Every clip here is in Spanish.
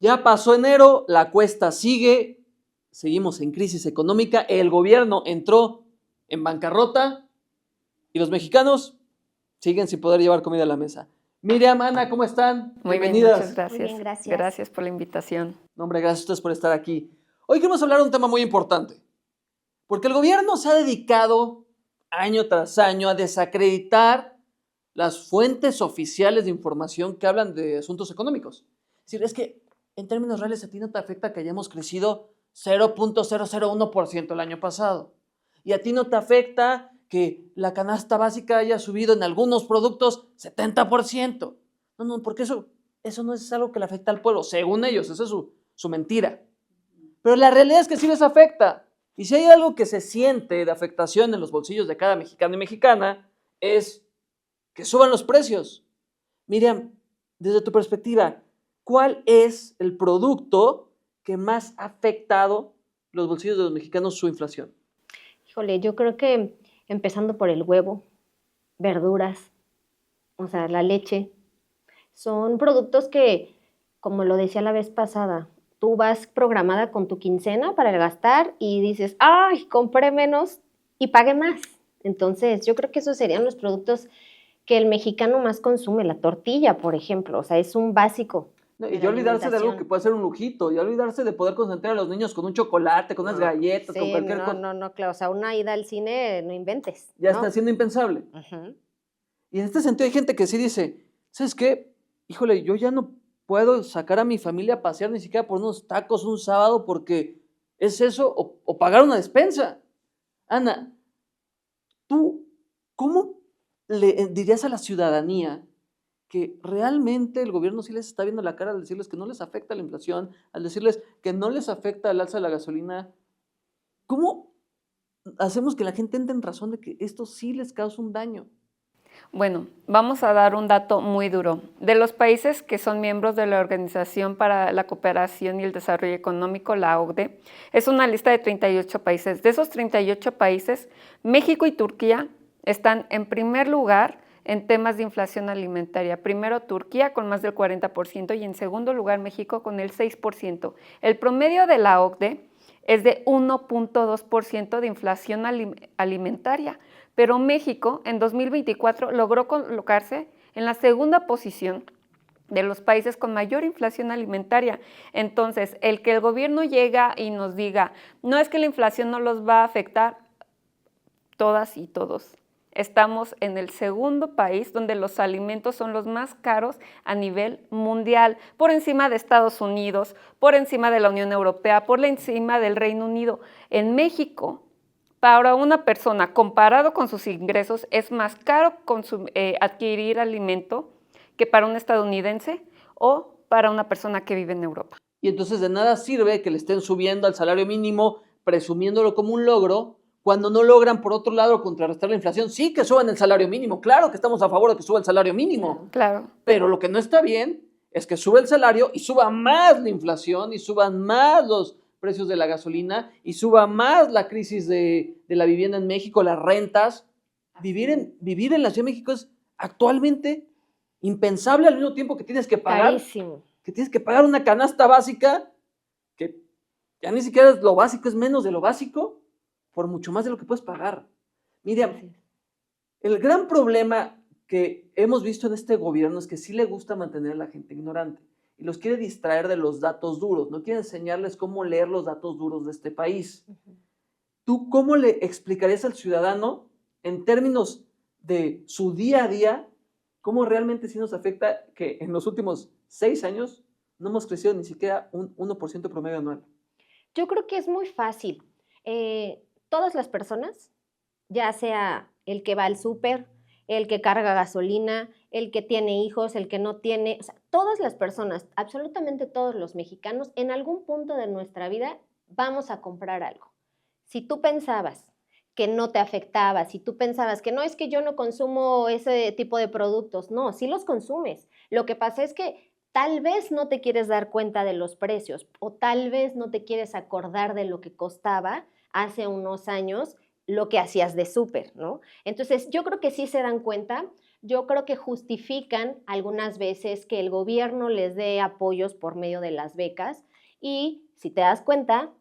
Ya pasó enero, la cuesta sigue, seguimos en crisis económica, el gobierno entró en bancarrota y los mexicanos siguen sin poder llevar comida a la mesa. Miriam, Ana, ¿cómo están? Muy bien, Bienvenidas. muchas gracias. Muy bien, gracias. Gracias por la invitación. No, hombre, gracias a ustedes por estar aquí. Hoy queremos hablar de un tema muy importante, porque el gobierno se ha dedicado año tras año a desacreditar las fuentes oficiales de información que hablan de asuntos económicos. Es decir, es que en términos reales a ti no te afecta que hayamos crecido 0.001% el año pasado. Y a ti no te afecta que la canasta básica haya subido en algunos productos 70%. No, porque eso no es algo que le afecta al pueblo, según ellos, esa es su mentira. Pero la realidad es que sí les afecta. Y si hay algo que se siente de afectación en los bolsillos de cada mexicano y mexicana, es que suban los precios. Miriam, desde tu perspectiva, ¿cuál es el producto que más ha afectado los bolsillos de los mexicanos su inflación? Híjole, yo creo que empezando por el huevo, verduras, o sea, la leche, son productos que, como lo decía la vez pasada, tú vas programada con tu quincena para gastar y dices, ay, compré menos y pagué más. Entonces, yo creo que esos serían los productos que el mexicano más consume, la tortilla, por ejemplo, o sea, es un básico. No, y ya olvidarse de algo que puede ser un lujito, y olvidarse de poder concentrar a los niños con un chocolate, con unas galletas, Sí, con cualquier cosa. No, claro, o sea, una ida al cine, no inventes. Ya ¿no? está siendo impensable. Uh-huh. Y en este sentido hay gente que sí dice, ¿sabes qué? Híjole, yo ya no puedo sacar a mi familia a pasear ni siquiera por unos tacos un sábado porque es eso o pagar una despensa. Ana, ¿tú cómo le dirías a la ciudadanía que realmente el gobierno sí les está viendo la cara al decirles que no les afecta la inflación, al decirles que no les afecta el alza de la gasolina? ¿Cómo hacemos que la gente entre en razón de que esto sí les causa un daño? Bueno, vamos a dar un dato muy duro. De los países que son miembros de la Organización para la Cooperación y el Desarrollo Económico, la OCDE, es una lista de 38 países. De esos 38 países, México y Turquía están en primer lugar en temas de inflación alimentaria. Primero Turquía con más del 40% y en segundo lugar México con el 6%. El promedio de la OCDE es de 1.2% de inflación alimentaria, pero México en 2024 logró colocarse en la segunda posición de los países con mayor inflación alimentaria. Entonces, el que el gobierno llega y nos diga, no es que la inflación no los va a afectar, todas y todos. Estamos en el segundo país donde los alimentos son los más caros a nivel mundial, por encima de Estados Unidos, por encima de la Unión Europea, por encima del Reino Unido. En México, para una persona, comparado con sus ingresos, es más caro adquirir alimento que para un estadounidense o para una persona que vive en Europa. Y entonces de nada sirve que le estén subiendo al salario mínimo, presumiéndolo como un logro, cuando no logran, por otro lado, contrarrestar la inflación. Sí que suban el salario mínimo, claro que estamos a favor de que suba el salario mínimo. Claro. Pero lo que no está bien es que sube el salario y suba más la inflación y suban más los precios de la gasolina y suba más la crisis de la vivienda en México, las rentas. Vivir en la Ciudad de México es actualmente impensable, al mismo tiempo que tienes que pagar. Carísimo. Que tienes que pagar una canasta básica que ya ni siquiera es lo básico, es menos de lo básico, por mucho más de lo que puedes pagar. Miriam, el gran problema que hemos visto en este gobierno es que sí le gusta mantener a la gente ignorante y los quiere distraer de los datos duros, no quiere enseñarles cómo leer los datos duros de este país. ¿Tú cómo le explicarías al ciudadano en términos de su día a día cómo realmente sí nos afecta que en los últimos 6 años no hemos crecido ni siquiera un 1% promedio anual? Yo creo que es muy fácil. Todas las personas, ya sea el que va al súper, el que carga gasolina, el que tiene hijos, el que no tiene, o sea, todas las personas, absolutamente todos los mexicanos, en algún punto de nuestra vida vamos a comprar algo. Si tú pensabas que no te afectaba, si tú pensabas que no, es que yo no consumo ese tipo de productos, no, sí los consumes. Lo que pasa es que tal vez no te quieres dar cuenta de los precios o tal vez no te quieres acordar de lo que costaba hace unos años lo que hacías de súper, ¿no? Entonces, yo creo que sí se dan cuenta. Yo creo que justifican algunas veces que el gobierno les dé apoyos por medio de las becas y si te das cuenta,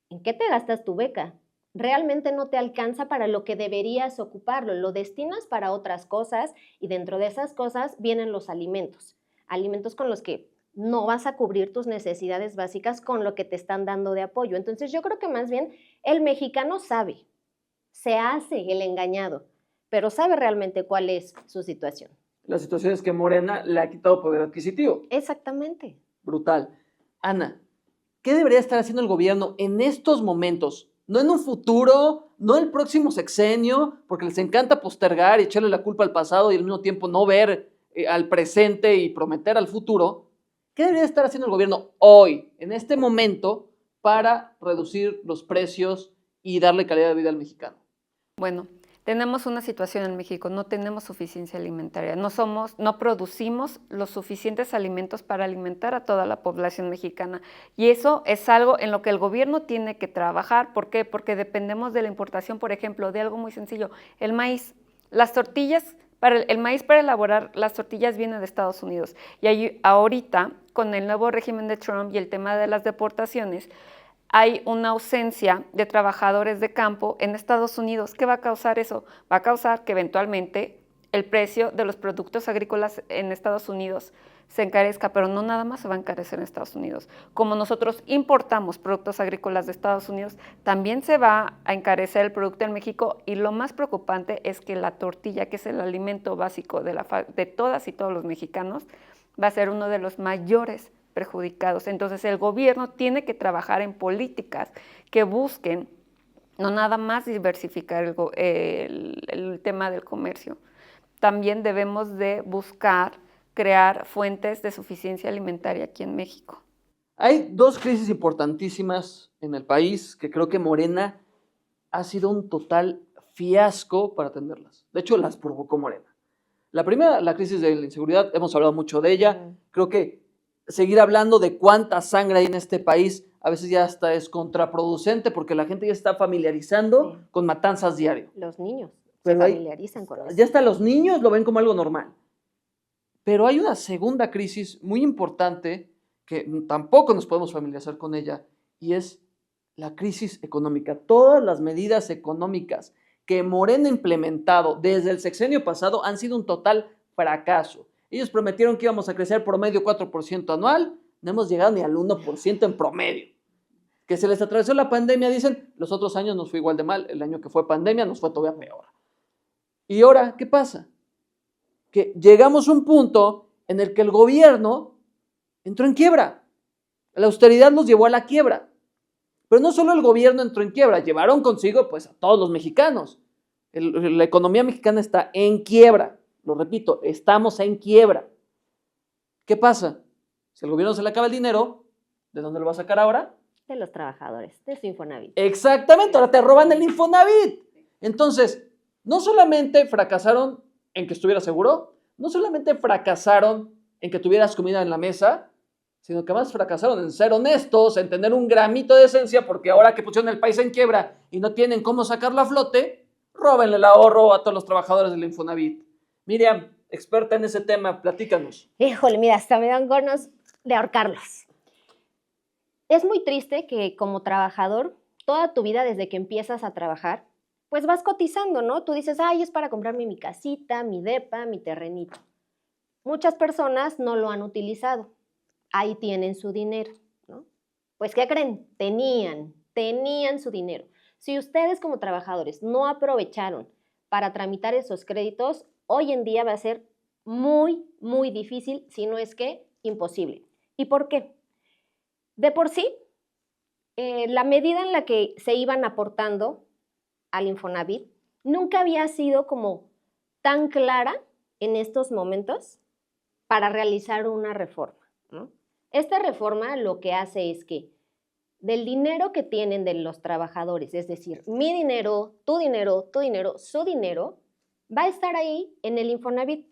¿en qué te gastas tu beca? Realmente no te alcanza para lo que deberías ocuparlo, lo destinas para otras cosas y dentro de esas cosas vienen los alimentos, alimentos con los que no vas a cubrir tus necesidades básicas con lo que te están dando de apoyo. Entonces yo creo que más bien el mexicano sabe, se hace el engañado, pero sabe realmente cuál es su situación. La situación es que Morena le ha quitado poder adquisitivo. Exactamente. Brutal. Ana, ¿qué debería estar haciendo el gobierno en estos momentos? No en un futuro, no el próximo sexenio, porque les encanta postergar y echarle la culpa al pasado y al mismo tiempo no ver al presente y prometer al futuro. ¿Qué debería estar haciendo el gobierno hoy, en este momento, para reducir los precios y darle calidad de vida al mexicano? Bueno, tenemos una situación en México, no tenemos suficiencia alimentaria, no producimos los suficientes alimentos para alimentar a toda la población mexicana y eso es algo en lo que el gobierno tiene que trabajar. ¿Por qué? Porque dependemos de la importación, por ejemplo, de algo muy sencillo, el maíz. Las tortillas, el maíz para elaborar las tortillas viene de Estados Unidos y ahorita, con el nuevo régimen de Trump y el tema de las deportaciones, hay una ausencia de trabajadores de campo en Estados Unidos. ¿Qué va a causar eso? Va a causar que eventualmente el precio de los productos agrícolas en Estados Unidos se encarezca, pero no nada más se va a encarecer en Estados Unidos. Como nosotros importamos productos agrícolas de Estados Unidos, también se va a encarecer el producto en México y lo más preocupante es que la tortilla, que es el alimento básico de todas y todos los mexicanos, va a ser uno de los mayores perjudicados. Entonces el gobierno tiene que trabajar en políticas que busquen no nada más diversificar el tema del comercio. También debemos de buscar crear fuentes de suficiencia alimentaria aquí en México. Hay dos crisis importantísimas en el país que creo que Morena ha sido un total fiasco para atenderlas. De hecho, las provocó Morena. La primera, la crisis de la inseguridad, hemos hablado mucho de ella. Creo que seguir hablando de cuánta sangre hay en este país a veces ya hasta es contraproducente porque la gente ya está familiarizando con matanzas diario. Los niños Pero se familiarizan con eso. Ya hasta los niños lo ven como algo normal. Pero hay una segunda crisis muy importante que tampoco nos podemos familiarizar con ella y es la crisis económica. Todas las medidas económicas que Morena ha implementado desde el sexenio pasado han sido un total fracaso. Ellos prometieron que íbamos a crecer promedio 4% anual, no hemos llegado ni al 1% en promedio. Que se les atravesó la pandemia, dicen, los otros años nos fue igual de mal, el año que fue pandemia nos fue todavía peor. ¿Y ahora qué pasa? Que llegamos a un punto en el que el gobierno entró en quiebra. La austeridad nos llevó a la quiebra. Pero no solo el gobierno entró en quiebra, llevaron consigo pues a todos los mexicanos. La economía mexicana está en quiebra. Lo repito, estamos en quiebra. ¿Qué pasa? Si al gobierno se le acaba el dinero, ¿de dónde lo va a sacar ahora? De los trabajadores, de su Infonavit. Exactamente, ahora te roban el Infonavit. Entonces, no solamente fracasaron en que estuviera seguro, no solamente fracasaron en que tuvieras comida en la mesa, sino que más fracasaron en ser honestos, en tener un gramito de esencia, porque ahora que pusieron el país en quiebra y no tienen cómo sacarlo a flote, róbenle el ahorro a todos los trabajadores del Infonavit. Miriam, experta en ese tema, platícanos. Híjole, mira, hasta me dan ganas de ahorcarlos. Es muy triste que como trabajador, toda tu vida desde que empiezas a trabajar, pues vas cotizando, ¿no? Tú dices, ay, es para comprarme mi casita, mi depa, mi terrenito. Muchas personas no lo han utilizado. Ahí tienen su dinero, ¿no? Pues, ¿qué creen? Tenían su dinero. Si ustedes como trabajadores no aprovecharon para tramitar esos créditos, hoy en día va a ser muy, muy difícil, si no es que imposible. ¿Y por qué? De por sí, la medida en la que se iban aportando al Infonavit nunca había sido como tan clara en estos momentos para realizar una reforma, ¿no? Esta reforma lo que hace es que del dinero que tienen de los trabajadores, es decir, mi dinero, tu dinero, tu dinero, su dinero, va a estar ahí en el Infonavit.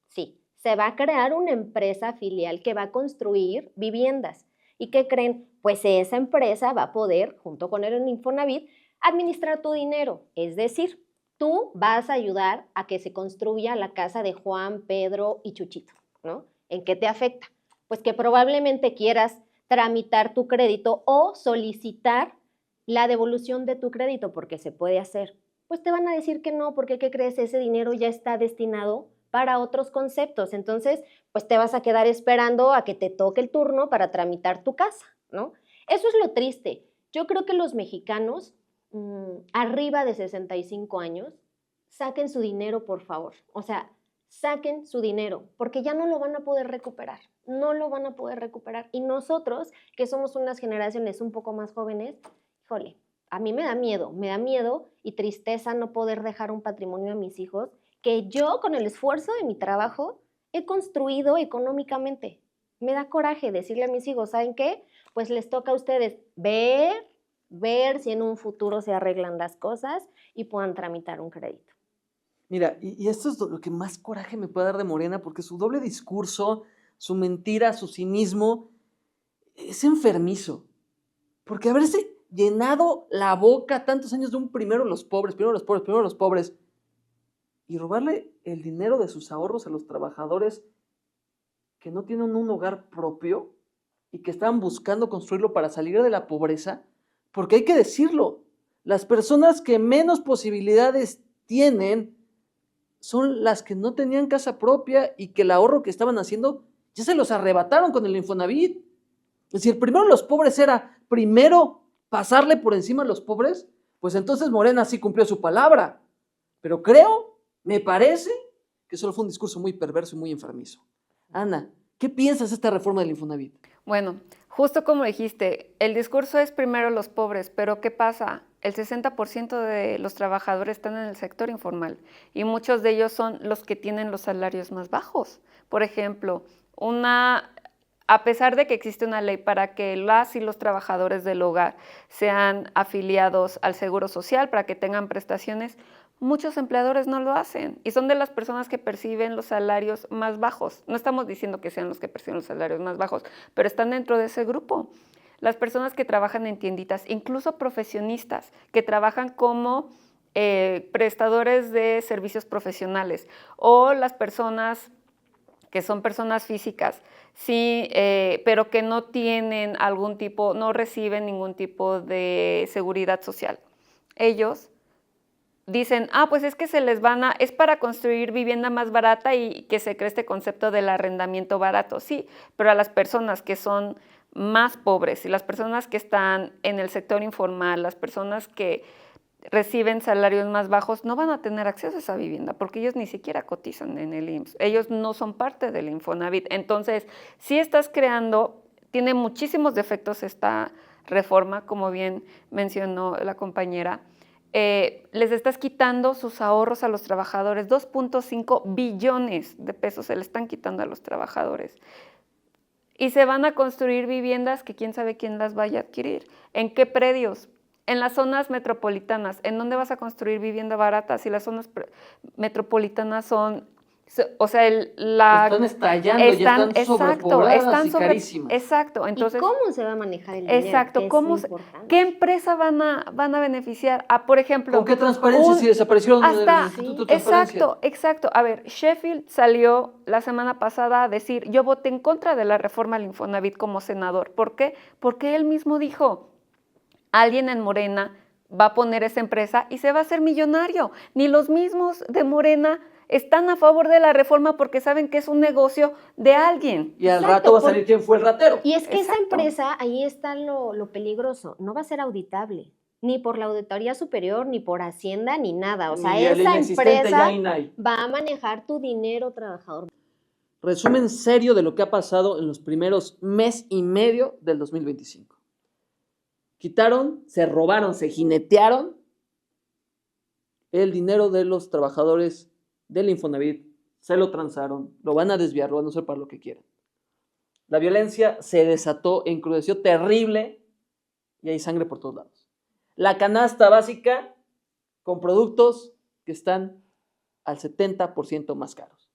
Sí, se va a crear una empresa filial que va a construir viviendas. ¿Y qué creen? Pues esa empresa va a poder, junto con el Infonavit, administrar tu dinero. Es decir, Tú vas a ayudar a que se construya la casa de Juan, Pedro y Chuchito, ¿no? ¿En qué te afecta? Pues que probablemente quieras tramitar tu crédito o solicitar la devolución de tu crédito, porque se puede hacer. Pues te van a decir que no, porque ¿qué crees? Ese dinero ya está destinado para otros conceptos. Entonces, pues te vas a quedar esperando a que te toque el turno para tramitar tu casa, ¿no? Eso es lo triste. Yo creo que los mexicanos arriba de 65 años, saquen su dinero, por favor. O sea, saquen su dinero, porque ya no lo van a poder recuperar. No lo van a poder recuperar. Y nosotros, que somos unas generaciones un poco más jóvenes, híjole, a mí me da miedo y tristeza no poder dejar un patrimonio a mis hijos que yo, con el esfuerzo de mi trabajo, he construido económicamente. Me da coraje decirle a mis hijos, ¿saben qué? Pues les toca a ustedes ver si en un futuro se arreglan las cosas y puedan tramitar un crédito. Mira, y esto es lo que más coraje me puede dar de Morena, porque su doble discurso, su mentira, su cinismo, es enfermizo. Porque haberse llenado la boca tantos años de un primero los pobres, y robarle el dinero de sus ahorros a los trabajadores que no tienen un hogar propio y que estaban buscando construirlo para salir de la pobreza, porque hay que decirlo, las personas que menos posibilidades tienen son las que no tenían casa propia y que el ahorro que estaban haciendo ya se los arrebataron con el Infonavit. Es decir, primero los pobres era primero pasarle por encima a los pobres, pues entonces Morena sí cumplió su palabra. Pero me parece que solo fue un discurso muy perverso y muy enfermizo. Ana, ¿qué piensas de esta reforma del Infonavit? Bueno, justo como dijiste, el discurso es primero los pobres, pero ¿qué pasa? El 60% de los trabajadores están en el sector informal y muchos de ellos son los que tienen los salarios más bajos. Por ejemplo, a pesar de que existe una ley para que las y los trabajadores del hogar sean afiliados al Seguro Social para que tengan prestaciones, muchos empleadores no lo hacen y son de las personas que perciben los salarios más bajos. No estamos diciendo que sean los que perciben los salarios más bajos, pero están dentro de ese grupo. Las personas que trabajan en tienditas, incluso profesionistas, que trabajan como prestadores de servicios profesionales, o las personas que son personas físicas, sí, pero que no tienen no reciben ningún tipo de seguridad social. Ellos dicen, pues es que es para construir vivienda más barata y que se cree este concepto del arrendamiento barato. Sí, pero a las personas que son más pobres y las personas que están en el sector informal, las personas que reciben salarios más bajos, no van a tener acceso a esa vivienda porque ellos ni siquiera cotizan en el IMSS. Ellos no son parte del Infonavit. Entonces, sí estás tiene muchísimos defectos esta reforma, como bien mencionó la compañera. Les estás quitando sus ahorros a los trabajadores, 2.5 billones de pesos se le están quitando a los trabajadores. Y se van a construir viviendas que quién sabe quién las vaya a adquirir. ¿En qué predios? En las zonas metropolitanas. ¿En dónde vas a construir vivienda barata si las zonas metropolitanas son... O sea, están estallando y están sobrepobladas y carísimas. Exacto. Entonces, ¿y cómo se va a manejar el dinero? Exacto. ¿Qué empresa van a beneficiar? Por ejemplo... ¿Con qué transparencia si desaparecieron del Instituto de Transparencia? Exacto. A ver, Sheffield salió la semana pasada a decir, yo voté en contra de la reforma al Infonavit como senador. ¿Por qué? Porque él mismo dijo, alguien en Morena va a poner esa empresa y se va a hacer millonario. Ni los mismos de Morena están a favor de la reforma porque saben que es un negocio de alguien. Y al rato va a salir quién fue el ratero. Y es que esa empresa, ahí está lo peligroso, no va a ser auditable, ni por la Auditoría Superior, ni por Hacienda, ni nada. O sea, esa empresa va a manejar tu dinero, trabajador. Resumen serio de lo que ha pasado en los primeros mes y medio del 2025. Quitaron, se robaron, se jinetearon el dinero de los trabajadores del Infonavit, se lo transaron, lo van a desviar, lo van a usar para lo que quieran. La violencia se desató, encrudeció terrible y hay sangre por todos lados. La canasta básica con productos que están al 70% más caros.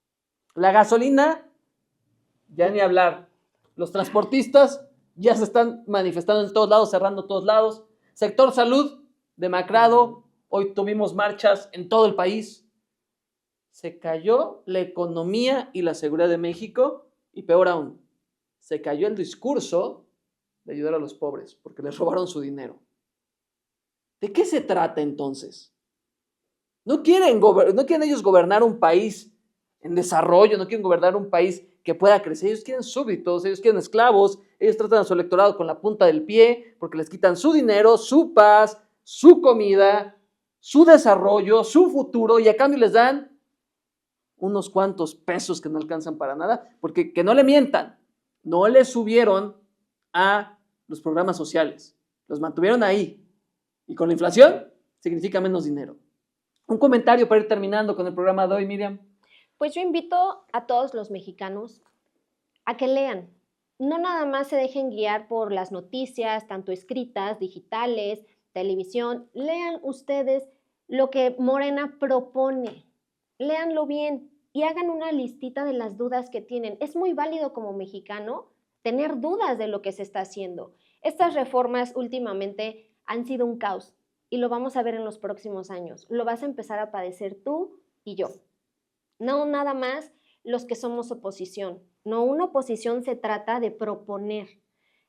La gasolina, ya ni hablar. Los transportistas ya se están manifestando en todos lados, cerrando todos lados. Sector salud, demacrado, hoy tuvimos marchas en todo el país. Se cayó la economía y la seguridad de México y peor aún, se cayó el discurso de ayudar a los pobres porque les robaron su dinero. ¿De qué se trata entonces? No quieren ellos gobernar un país en desarrollo, no quieren gobernar un país que pueda crecer. Ellos quieren súbditos, ellos quieren esclavos, ellos tratan a su electorado con la punta del pie porque les quitan su dinero, su paz, su comida, su desarrollo, su futuro y a cambio les dan unos cuantos pesos que no alcanzan para nada, porque que no le mientan, no le subieron a los programas sociales, los mantuvieron ahí y con la inflación significa menos dinero. Un comentario para ir terminando con el programa de hoy, Miriam. Pues yo invito a todos los mexicanos a que lean. No nada más se dejen guiar por las noticias, tanto escritas, digitales, televisión. Lean ustedes lo que Morena propone. Léanlo bien y hagan una listita de las dudas que tienen. Es muy válido como mexicano tener dudas de lo que se está haciendo. Estas reformas últimamente han sido un caos y lo vamos a ver en los próximos años. Lo vas a empezar a padecer tú y yo. No nada más los que somos oposición. No, una oposición se trata de proponer.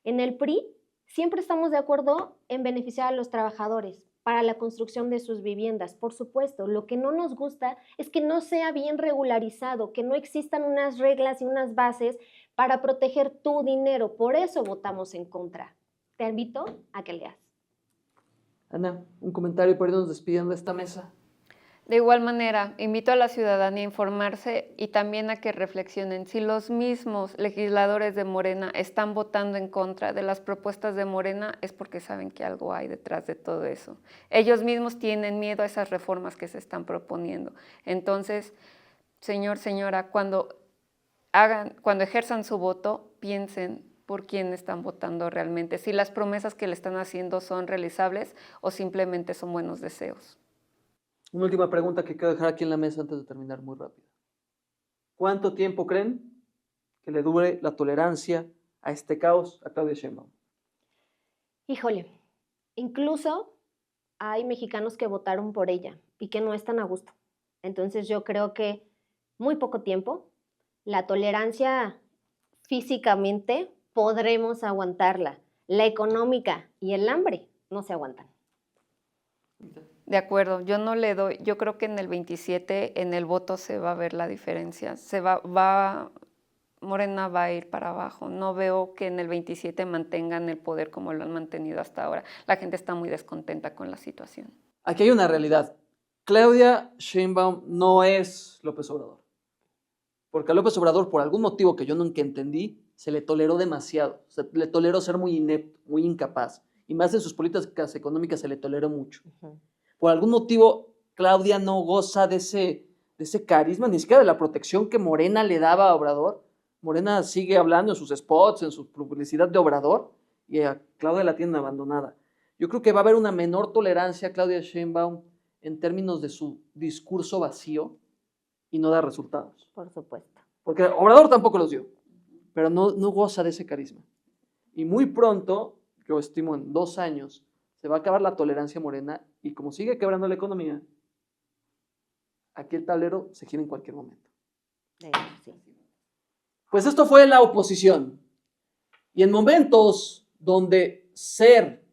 En el PRI siempre estamos de acuerdo en beneficiar a los trabajadores para la construcción de sus viviendas, por supuesto. Lo que no nos gusta es que no sea bien regularizado, que no existan unas reglas y unas bases para proteger tu dinero. Por eso votamos en contra. Te invito a que leas. Ana, un comentario para irnos despidiendo de esta mesa. De igual manera, invito a la ciudadanía a informarse y también a que reflexionen si los mismos legisladores de Morena están votando en contra de las propuestas de Morena, es porque saben que algo hay detrás de todo eso. Ellos mismos tienen miedo a esas reformas que se están proponiendo. Entonces, señor, señora, cuando ejerzan su voto, piensen por quién están votando realmente, si las promesas que le están haciendo son realizables o simplemente son buenos deseos. Una última pregunta que quiero dejar aquí en la mesa antes de terminar muy rápido. ¿Cuánto tiempo creen que le dure la tolerancia a este caos a Claudia Sheinbaum? Híjole, incluso hay mexicanos que votaron por ella y que no están a gusto. Entonces yo creo que muy poco tiempo, la tolerancia físicamente podremos aguantarla. La económica y el hambre no se aguantan. De acuerdo, yo no le doy, yo creo que en el 27 en el voto se va a ver la diferencia, Morena va a ir para abajo, no veo que en el 27 mantengan el poder como lo han mantenido hasta ahora, la gente está muy descontenta con la situación. Aquí hay una realidad, Claudia Sheinbaum no es López Obrador, porque a López Obrador por algún motivo que yo nunca entendí, se le toleró demasiado, se le toleró ser muy inepto, muy incapaz, y más en sus políticas económicas se le toleró mucho. Por algún motivo, Claudia no goza de ese carisma, ni siquiera de la protección que Morena le daba a Obrador. Morena sigue hablando en sus spots, en su publicidad de Obrador, y a Claudia la tienen abandonada. Yo creo que va a haber una menor tolerancia a Claudia Sheinbaum en términos de su discurso vacío y no da resultados. Por supuesto. Porque Obrador tampoco los dio, pero no goza de ese carisma. Y muy pronto, yo estimo en 2 años, se va a acabar la tolerancia Morena y como sigue quebrando la economía, aquí el tablero se gira en cualquier momento. Sí. Pues esto fue la oposición. Y en momentos donde ser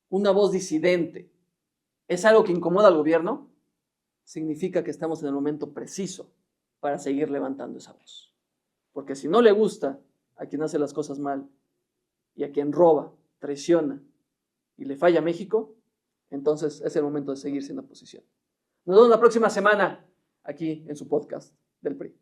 una voz disidente es algo que incomoda al gobierno, significa que estamos en el momento preciso para seguir levantando esa voz. Porque si no le gusta a quien hace las cosas mal y a quien roba, traiciona y le falla a México, entonces es el momento de seguir siendo oposición. Nos vemos la próxima semana aquí en su podcast del PRI.